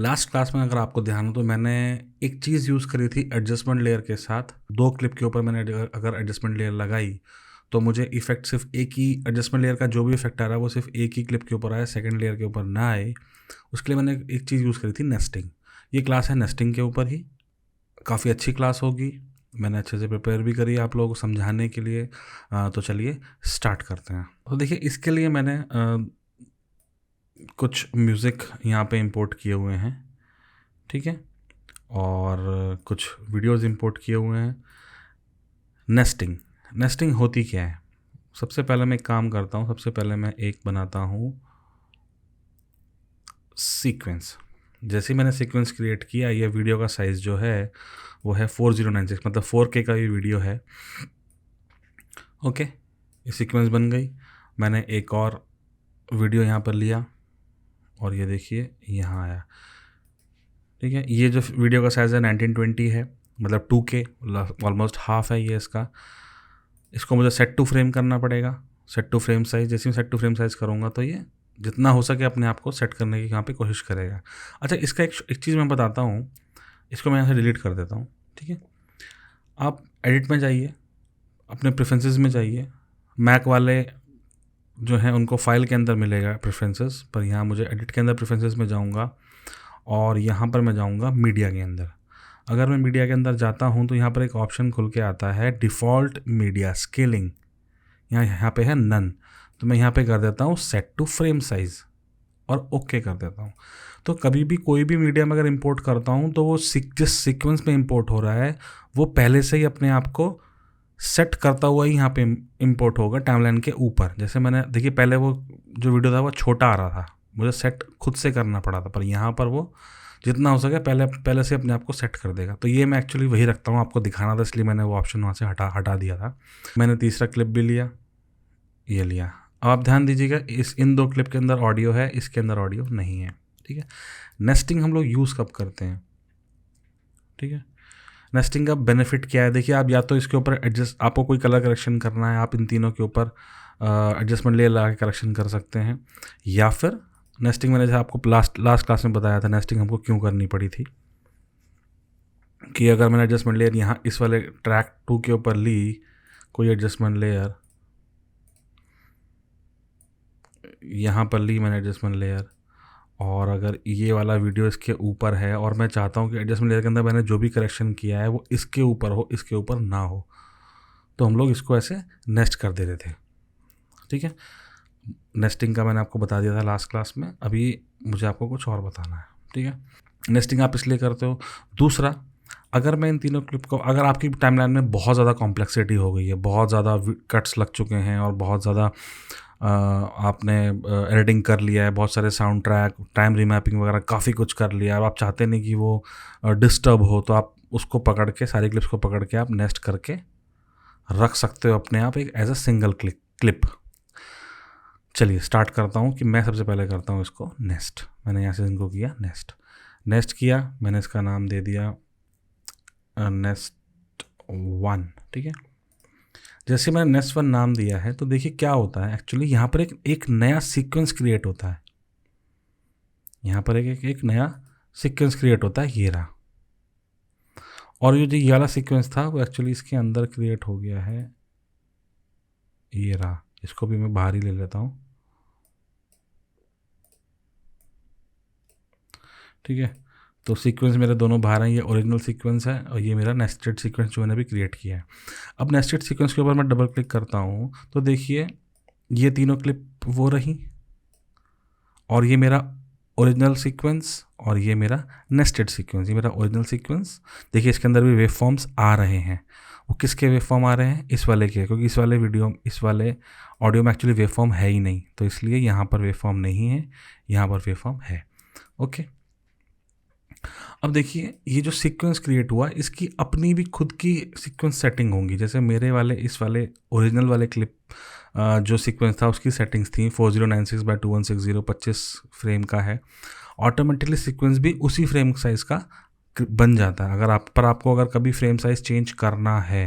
Last class में अगर आपको ध्यान हो तो मैंने एक चीज़ यूज़ करी थी एडजस्टमेंट लेयर के साथ। 2 क्लिप के ऊपर मैंने अगर एडजस्टमेंट लेयर लगाई तो मुझे इफेक्ट सिर्फ एक ही एडजस्टमेंट लेयर का जो भी इफेक्ट आ रहा है वो सिर्फ एक ही क्लिप के ऊपर आए, सेकंड लेयर के ऊपर ना आए। उसके लिए मैंने एक चीज़ यूज़ करी थी, नेस्टिंग। ये क्लास है नेस्टिंग के ऊपर ही, काफ़ी अच्छी क्लास होगी। मैंने अच्छे से प्रिपेयर भी करी आप लोगों को समझाने के लिए। तो चलिए स्टार्ट करते हैं। तो देखिए इसके लिए मैंने कुछ म्यूज़िक यहाँ पे इंपोर्ट किए हुए हैं, ठीक है, और कुछ वीडियोस इंपोर्ट किए हुए हैं। नेस्टिंग नेस्टिंग होती क्या है? सबसे पहले मैं एक काम करता हूँ, सबसे पहले मैं एक बनाता हूँ सीक्वेंस। जैसे ही मैंने सीक्वेंस क्रिएट किया, ये वीडियो का साइज़ जो है वो है 4096, मतलब 4K का ये वीडियो है। ओके, ये सीक्वेंस बन गई। मैंने एक और वीडियो यहाँ पर लिया और ये देखिए यहाँ आया, ठीक है। ये जो वीडियो का साइज़ है 1920 है, मतलब 2K, ऑलमोस्ट हाफ है ये इसका। इसको मुझे सेट टू फ्रेम करना पड़ेगा, सेट टू फ्रेम साइज़। जैसे मैं सेट टू फ्रेम साइज़ करूँगा तो ये जितना हो सके अपने आप को सेट करने की यहाँ पे कोशिश करेगा। अच्छा, इसका एक चीज़ मैं बताता हूँ, इसको मैं यहाँ से डिलीट कर देता हूँ, ठीक है। आप एडिट में जाइए, अपने प्रेफरेंसेस में जाइए। मैक वाले जो हैं उनको फाइल के अंदर मिलेगा प्रेफरेंसेस, पर यहाँ मुझे एडिट के अंदर प्रेफरेंसेस में जाऊँगा और यहाँ पर मैं जाऊँगा मीडिया के अंदर। अगर मैं मीडिया के अंदर जाता हूँ तो यहाँ पर एक ऑप्शन खुल के आता है डिफ़ॉल्ट मीडिया स्केलिंग, यहाँ पे है नन। तो मैं यहाँ पे कर देता हूँ सेट टू फ्रेम साइज़ और ओके कर देता हूँ। तो कभी भी कोई भी मीडिया में अगर इंपोर्ट करता हूँ तो वो जिस सीक्वेंस में इंपोर्ट हो रहा है वो पहले से ही अपने आप को सेट करता हुआ ही यहाँ पे इंपोर्ट होगा टाइमलाइन के ऊपर। जैसे मैंने देखिए पहले वो जो वीडियो था वो छोटा आ रहा था, मुझे सेट खुद से करना पड़ा था, पर यहाँ पर वो जितना हो सके पहले से अपने आप को सेट कर देगा। तो ये मैं एक्चुअली वही रखता हूँ, आपको दिखाना था इसलिए मैंने वो ऑप्शन वहाँ से हटा दिया था। मैंने तीसरा क्लिप भी लिया, ये लिया। अब आप ध्यान दीजिएगा, इन 2 क्लिप के अंदर ऑडियो है, इसके अंदर ऑडियो नहीं है, ठीक है। नेस्टिंग हम लोग यूज़ कब करते हैं, ठीक है। नेस्टिंग का बेनिफिट क्या है? देखिए आप या तो इसके ऊपर आपको कोई कलर करेक्शन करना है, आप इन तीनों के ऊपर एडजस्टमेंट लेयर लगा के करेक्शन कर सकते हैं, या फिर नेस्टिंग मैंने जैसे आपको लास्ट क्लास में बताया था नेस्टिंग हमको क्यों करनी पड़ी थी, कि अगर मैंने एडजस्टमेंट लेयर यहाँ इस वाले ट्रैक 2 के ऊपर ली, कोई एडजस्टमेंट लेयर यहाँ पर ली मैंने एडजस्टमेंट लेयर, और अगर ये वाला वीडियो इसके ऊपर है और मैं चाहता हूँ कि एडजस्टमेंट लेयर के अंदर मैंने जो भी करेक्शन किया है वो इसके ऊपर हो, इसके ऊपर ना हो, तो हम लोग इसको ऐसे नेस्ट कर दे रहे थे, ठीक है। नेस्टिंग का मैंने आपको बता दिया था लास्ट क्लास में, अभी मुझे आपको कुछ और बताना है, ठीक है। नेस्टिंग आप इसलिए करते हो। दूसरा, अगर मैं इन तीनों क्लिप को, अगर आपकी टाइमलाइन में बहुत ज़्यादा कॉम्प्लेक्सिटी हो गई है, बहुत ज़्यादा कट्स लग चुके हैं और बहुत ज़्यादा आपने एडिटिंग कर लिया है, बहुत सारे साउंड ट्रैक, टाइम रीमैपिंग वगैरह काफ़ी कुछ कर लिया है और आप चाहते नहीं कि वो डिस्टर्ब हो, तो आप उसको पकड़ के, सारी क्लिप्स को पकड़ के आप नेस्ट करके रख सकते हो अपने आप एक एज अ सिंगल क्लिप। चलिए स्टार्ट करता हूँ कि मैं सबसे पहले करता हूँ इसको नेस्ट। मैंने यहाँ से इनको किया नेस्ट किया, मैंने इसका नाम दे दिया नेस्ट 1, ठीक है। जैसे मैंने नेस्ट 1 नाम दिया है तो देखिए क्या होता है एक्चुअली, यहाँ पर एक नया सीक्वेंस क्रिएट होता है, यहाँ पर एक नया सीक्वेंस क्रिएट होता है, ये रहा। और ये वाला सीक्वेंस था वो एक्चुअली इसके अंदर क्रिएट हो गया है, ये रहा। इसको भी मैं बाहर ही ले लेता हूँ, ठीक है। तो सीक्वेंस मेरे दोनों बाहर हैं, ये ओरिजिनल सीक्वेंस है और ये मेरा नेस्टेड सीक्वेंस जो मैंने अभी क्रिएट किया है। अब नेस्टेड सीक्वेंस के ऊपर मैं डबल क्लिक करता हूँ तो देखिए ये तीनों क्लिप वो रही, और ये मेरा ओरिजिनल सीक्वेंस और ये मेरा नेस्टेड सीक्वेंस। ये मेरा ओरिजिनल सीक्वेंस, देखिए इसके अंदर भी वेव फॉर्म्स आ रहे हैं। वो किसके वेव फॉर्म आ रहे हैं? इस वाले के, क्योंकि इस वाले ऑडियो में एक्चुअली वेव फॉर्म है ही नहीं, तो इसलिए यहाँ पर वेव फॉर्म नहीं है, यहाँ पर वेव फॉर्म है। ओके, अब देखिए ये जो सीक्वेंस क्रिएट हुआ इसकी अपनी भी खुद की सीक्वेंस सेटिंग होंगी। जैसे मेरे वाले इस वाले ओरिजिनल वाले क्लिप जो सीक्वेंस था उसकी सेटिंग्स थी 4096/2160, 25 फ्रेम का है। ऑटोमेटिकली सीक्वेंस भी उसी फ्रेम साइज़ का बन जाता है। आपको अगर कभी फ्रेम साइज़ चेंज करना है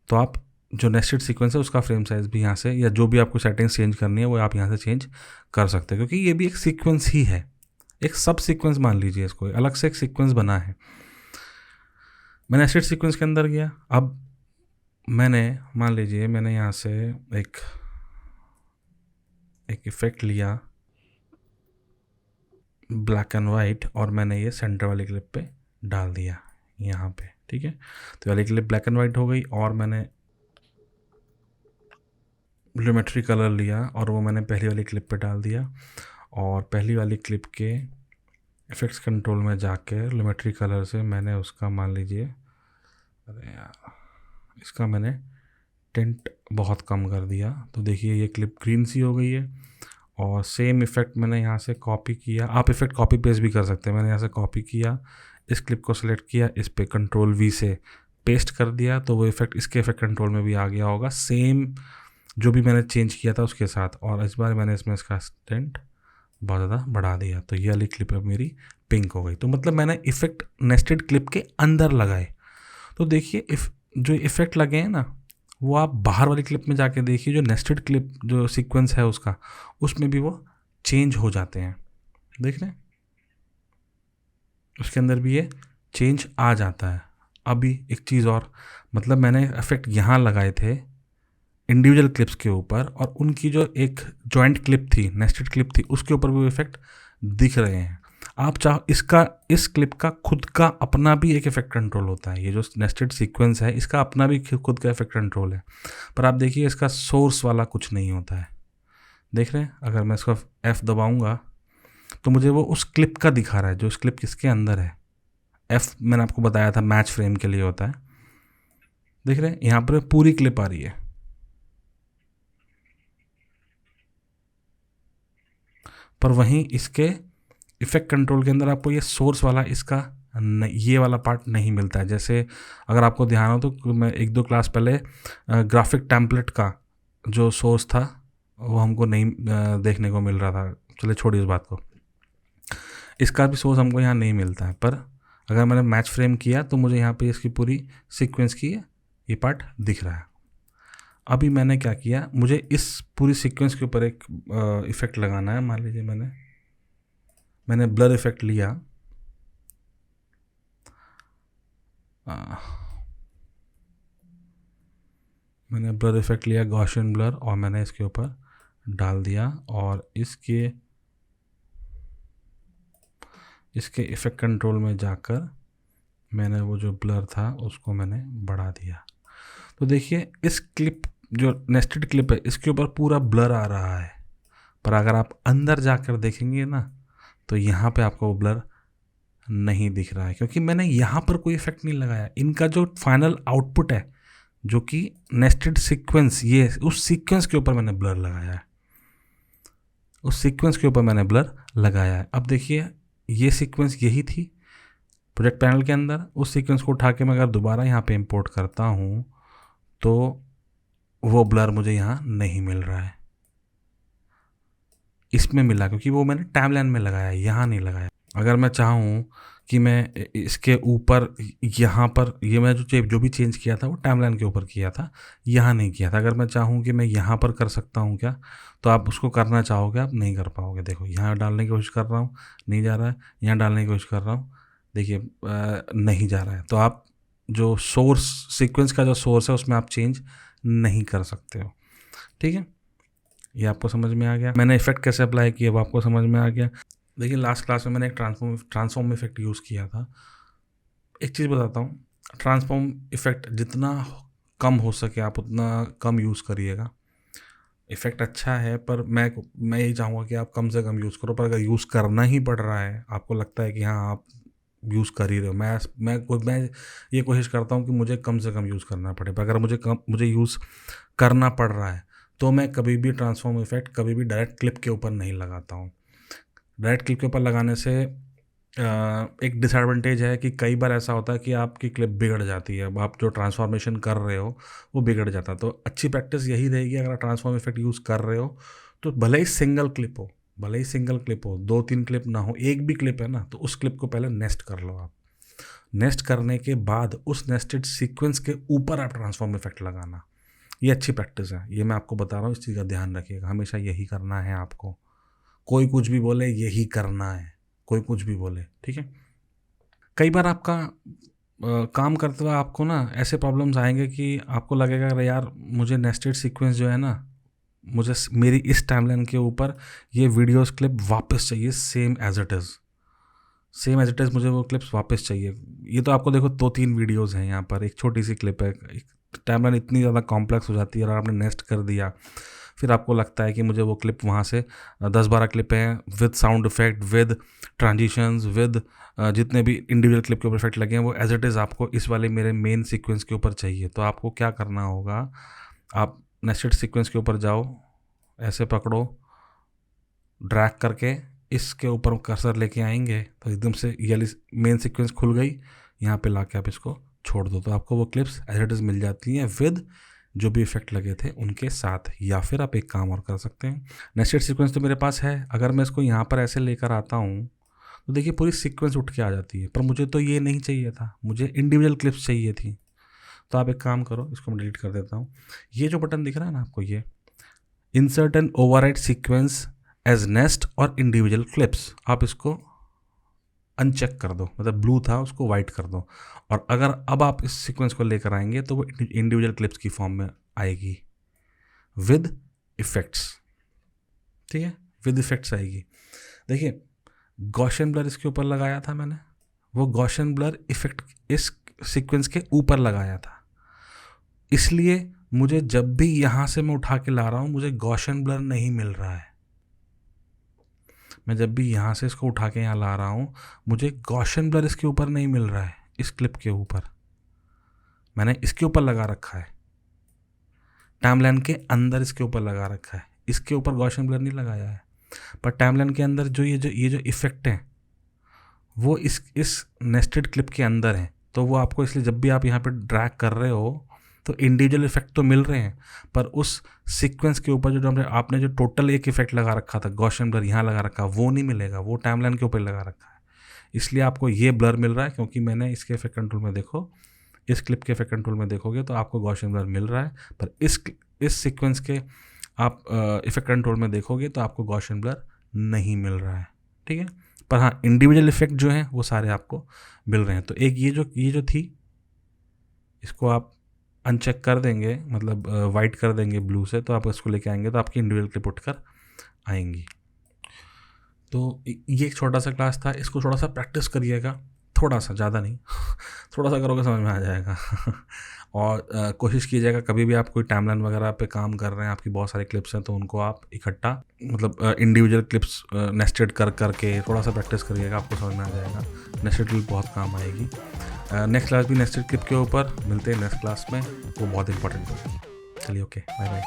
तो आप जो नेस्टेड सीक्वेंस है उसका फ्रेम साइज़ भी यहाँ से, या जो भी आपको सेटिंग्स चेंज करनी है वो आप यहाँ से चेंज कर सकते हैं, क्योंकि ये भी एक सीक्वेंस ही है, एक सब सीक्वेंस मान लीजिए इसको, अलग से एक सीक्वेंस बना है। मैंने नेस्टेड सीक्वेंस के अंदर गया। अब मैंने मान लीजिए मैंने यहाँ से एक इफ़ेक्ट लिया ब्लैक एंड वाइट, और मैंने ये सेंटर वाली क्लिप पे डाल दिया यहाँ पे, ठीक है। तो वाली क्लिप ब्लैक एंड वाइट हो गई, और मैंने ज्योमेट्री कलर लिया और वो मैंने पहली वाली क्लिप पे डाल दिया, और पहली वाली क्लिप के इफेक्ट्स कंट्रोल में जाके ज्योमेट्री कलर से मैंने उसका मान लीजिए, अरे यार, इसका मैंने टिंट बहुत कम कर दिया। तो देखिए ये क्लिप ग्रीन सी हो गई है, और सेम इफ़ेक्ट मैंने यहाँ से कॉपी किया। आप इफ़ेक्ट कॉपी पेस्ट भी कर सकते हैं। मैंने यहाँ से कॉपी किया, इस क्लिप को सिलेक्ट किया, इस पे कंट्रोल वी से पेस्ट कर दिया, तो वो इफ़ेक्ट इसके इफ़ेक्ट कंट्रोल में भी आ गया होगा, सेम जो भी मैंने चेंज किया था उसके साथ। और इस बार मैंने इसमें इसका टिंट बहुत ज़्यादा बढ़ा दिया, तो ये वाली क्लिप अब मेरी पिंक हो गई। तो मतलब मैंने इफ़ेक्ट नेस्टेड क्लिप के अंदर लगाए। तो देखिए जो इफ़ेक्ट लगे हैं ना, वो आप बाहर वाली क्लिप में जाके देखिए, जो नेस्टेड क्लिप जो सीक्वेंस है उसका, उसमें भी वो चेंज हो जाते हैं। देख रहे हैं, उसके अंदर भी ये चेंज आ जाता है। अभी एक चीज़ और, मतलब मैंने इफेक्ट यहाँ लगाए थे इंडिविजुअल क्लिप्स के ऊपर, और उनकी जो एक जॉइंट क्लिप थी, नेस्टेड क्लिप थी, उसके ऊपर भी इफेक्ट दिख रहे हैं। आप चाहो इस क्लिप का खुद का अपना भी एक इफेक्ट कंट्रोल होता है। ये जो नेस्टेड सीक्वेंस है इसका अपना भी खुद का इफेक्ट कंट्रोल है, पर आप देखिए इसका सोर्स वाला कुछ नहीं होता है। देख रहे हैं, अगर मैं इसका F दबाऊंगा तो मुझे वो उस क्लिप का दिखा रहा है, जो उस क्लिप किसके अंदर है। F मैंने आपको बताया था मैच फ्रेम के लिए होता है। देख रहे हैं, यहाँ पर पूरी क्लिप आ रही है, पर वहीं इसके इफेक्ट कंट्रोल के अंदर आपको ये सोर्स वाला इसका ये वाला पार्ट नहीं मिलता है। जैसे अगर आपको ध्यान हो तो मैं 1-2 क्लास पहले ग्राफिक टेम्पलेट का जो सोर्स था वो हमको नहीं देखने को मिल रहा था। चलिए छोड़िए इस बात को, इसका भी सोर्स हमको यहाँ नहीं मिलता है। पर अगर मैंने मैच फ्रेम किया तो मुझे यहाँ पे इसकी पूरी सीक्वेंस की ये पार्ट दिख रहा है। अभी मैंने क्या किया, मुझे इस पूरी सीक्वेंस के ऊपर एक इफ़ेक्ट लगाना है। मान लीजिए मैंने ब्लर इफ़ेक्ट लिया, मैंने ब्लर इफ़ेक्ट लिया गॉसियन ब्लर, और मैंने इसके ऊपर डाल दिया, और इसके इफ़ेक्ट कंट्रोल में जाकर मैंने वो जो ब्लर था उसको मैंने बढ़ा दिया। तो देखिए इस क्लिप जो नेस्टेड क्लिप है इसके ऊपर पूरा ब्लर आ रहा है, पर अगर आप अंदर जाकर देखेंगे ना तो यहाँ पे आपको वो ब्लर नहीं दिख रहा है, क्योंकि मैंने यहाँ पर कोई इफेक्ट नहीं लगाया। इनका जो फाइनल आउटपुट है जो कि नेस्टेड सीक्वेंस, ये उस सीक्वेंस के ऊपर मैंने ब्लर लगाया है, उस सीक्वेंस के ऊपर मैंने ब्लर लगाया है। अब देखिए ये सीक्वेंस यही थी प्रोजेक्ट पैनल के अंदर, उस सीक्वेंस को उठा के मैं अगर दोबारा यहाँ पे इंपोर्ट करता हूँ तो वो ब्लर मुझे यहाँ नहीं मिल रहा है। इसमें मिला क्योंकि वो मैंने टाइमलाइन में लगाया, यहाँ नहीं लगाया। अगर मैं चाहूँ कि मैं इसके ऊपर यहाँ पर ये मैं जो भी चेंज किया था वो टाइमलाइन के ऊपर किया था, यहाँ नहीं किया था। अगर मैं चाहूँ कि मैं यहाँ पर कर सकता हूँ क्या, तो आप उसको करना चाहोगे, आप नहीं कर पाओगे। देखो यहाँ डालने की कोशिश कर रहा हूँ, नहीं जा रहा है, यहाँ डालने की कोशिश कर रहा हूँ, देखिए नहीं जा रहा है। तो आप जो सोर्स सीक्वेंस का जो सोर्स है उसमें आप चेंज नहीं कर सकते हो। ठीक है, ये आपको समझ में आ गया। मैंने इफेक्ट कैसे अप्लाई किया वो आपको समझ में आ गया। देखिए लास्ट क्लास में मैंने एक ट्रांसफॉर्म इफेक्ट यूज़ किया था। एक चीज़ बताता हूँ, ट्रांसफॉर्म इफेक्ट जितना कम हो सके आप उतना कम यूज़ करिएगा। इफ़ेक्ट अच्छा है, पर मैं यही चाहूँगा कि आप कम से कम यूज़ करो। पर अगर यूज़ करना ही पड़ रहा है, आपको लगता है कि हाँ आप यूज़ कर ही रहे हो, मैं ये कोशिश करता हूँ कि मुझे कम से कम यूज़ करना पड़े। पर अगर मुझे यूज़ करना पड़ रहा है तो मैं कभी भी ट्रांसफॉर्म इफेक्ट कभी भी डायरेक्ट क्लिप के ऊपर नहीं लगाता हूँ। डायरेक्ट क्लिप के ऊपर लगाने से एक डिसएडवांटेज है कि कई बार ऐसा होता है कि आपकी क्लिप बिगड़ जाती है। अब आप जो ट्रांसफॉर्मेशन कर रहे हो वो बिगड़ जाता है। तो अच्छी प्रैक्टिस यही रहेगी, अगर ट्रांसफॉर्म इफेक्ट यूज़ कर रहे हो तो भले ही सिंगल क्लिप हो, 2-3 क्लिप ना हो, एक भी क्लिप है ना, तो उस क्लिप को पहले नेस्ट कर लो आप। नेस्ट करने के बाद उस नेस्टेड सीक्वेंस के ऊपर आप ट्रांसफॉर्म इफेक्ट लगाना, ये अच्छी प्रैक्टिस है। ये मैं आपको बता रहा हूँ, इस चीज़ का ध्यान रखिएगा, हमेशा यही करना है आपको। कोई कुछ भी बोले यही करना है, कोई कुछ भी बोले, ठीक है। कई बार आपका काम करते हुए आपको ना ऐसे प्रॉब्लम्स आएंगे कि आपको लगेगा अरे यार मुझे नेस्टेड सीक्वेंस जो है ना, मुझे मेरी इस टाइमलाइन के ऊपर ये वीडियोस क्लिप वापस चाहिए, same as it is, same as it is मुझे वो क्लिप्स वापस चाहिए। ये तो आपको देखो 2-3 वीडियोस हैं यहाँ पर, एक छोटी सी क्लिप है। टाइमलाइन इतनी ज़्यादा कॉम्प्लेक्स हो जाती है और आपने नेस्ट कर दिया, फिर आपको लगता है कि मुझे वो क्लिप वहाँ से 10-12 क्लिप हैं with sound effect, with transitions, with जितने भी इंडिविजुअल क्लिप के ऊपर इफेक्ट लगे हैं वो एज इट इज़ आपको इस वाले मेरे मेन सीक्वेंस के ऊपर चाहिए। तो आपको क्या करना होगा, आप नेस्टेड सीक्वेंस के ऊपर जाओ, ऐसे पकड़ो, ड्रैग करके इसके ऊपर कर्सर लेके आएंगे तो एकदम से ये वाली मेन सीक्वेंस खुल गई। यहाँ पे ला के आप इसको छोड़ दो तो आपको वो क्लिप्स एज इट इज़ मिल जाती हैं विद जो भी इफेक्ट लगे थे उनके साथ। या फिर आप एक काम और कर सकते हैं, नेस्टेड सीक्वेंस तो मेरे पास है, अगर मैं इसको यहाँ पर ऐसे लेकर आता हूँ तो देखिए पूरी सीक्वेंस उठ के आ जाती है, पर मुझे तो ये नहीं चाहिए था, मुझे इंडिविजुअल क्लिप्स चाहिए थी। तो आप एक काम करो, इसको मैं डिलीट कर देता हूँ। ये जो बटन दिख रहा है ना आपको, ये insert and overwrite sequence as nest और इंडिविजुअल क्लिप्स, आप इसको अनचेक कर दो, मतलब ब्लू था उसको वाइट कर दो। और अगर अब आप इस सीक्वेंस को लेकर आएंगे तो वो इंडिविजुअल क्लिप्स की फॉर्म में आएगी विद इफेक्ट्स, ठीक है, विद इफेक्ट्स आएगी। देखिए गॉसियन ब्लर इसके ऊपर लगाया था मैंने, वो गॉसियन ब्लर इफेक्ट इस सीक्वेंस के ऊपर लगाया था, इसलिए मुझे जब भी यहाँ से मैं उठा के ला रहा हूँ मुझे गॉसियन ब्लर नहीं मिल रहा है। मैं जब भी यहाँ से इसको उठा के यहाँ ला रहा हूँ मुझे गॉसियन ब्लर इसके ऊपर नहीं मिल रहा है, इस क्लिप के ऊपर मैंने इसके ऊपर लगा रखा है, टाइमलाइन के अंदर इसके ऊपर लगा रखा है, इसके ऊपर गॉसियन ब्लर नहीं लगाया है। पर टाइमलाइन के अंदर जो ये जो इफेक्ट हैं वो इस नेस्टेड क्लिप के अंदर हैं, तो वो आपको इसलिए जब भी आप यहाँ पे ड्रैग कर रहे हो तो इंडिविजुअल इफेक्ट तो मिल रहे हैं, पर उस सीक्वेंस के ऊपर जो आपने जो टोटल एक इफेक्ट लगा रखा था, गॉसियन ब्लर यहाँ लगा रखा, वो नहीं मिलेगा, वो टाइमलाइन के ऊपर लगा रखा है। इसलिए आपको ये ब्लर मिल रहा है, क्योंकि मैंने इसके इफेक्ट कंट्रोल में देखो, इस क्लिप के इफेक्ट कंट्रोल में देखोगे तो आपको गॉसियन ब्लर मिल रहा है, पर इस सीक्वेंस के आप इफेक्ट कंट्रोल में देखोगे तो आपको गॉसियन ब्लर नहीं मिल रहा है, ठीक है। पर हाँ इंडिविजुअल इफेक्ट जो हैं वो सारे आपको मिल रहे हैं। तो एक ये जो थी इसको आप अनचेक कर देंगे, मतलब वाइट कर देंगे ब्लू से, तो आप इसको लेके आएंगे तो आपकी इंडिविजुअल क्लिप उठकर आएंगी। तो ये एक छोटा सा क्लास था, इसको थोड़ा सा प्रैक्टिस करिएगा, थोड़ा सा, ज़्यादा नहीं थोड़ा सा करोगे समझ में आ जाएगा और कोशिश कीजिएगा कभी भी आप कोई टाइमलाइन वगैरह पे काम कर रहे हैं, आपकी बहुत सारी क्लिप्स हैं, तो उनको आप इकट्ठा मतलब इंडिविजुअल क्लिप्स नेस्टेड करके थोड़ा सा प्रैक्टिस करिएगा, आपको समझ में आ जाएगा। नेस्टेड क्लिप बहुत काम आएगी। नेक्स्ट क्लास भी नेस्टेड क्लिप के ऊपर मिलते हैं नेक्स्ट क्लास में, वो बहुत इंपॉर्टेंट होगी। चलिए ओके, बाय बाय।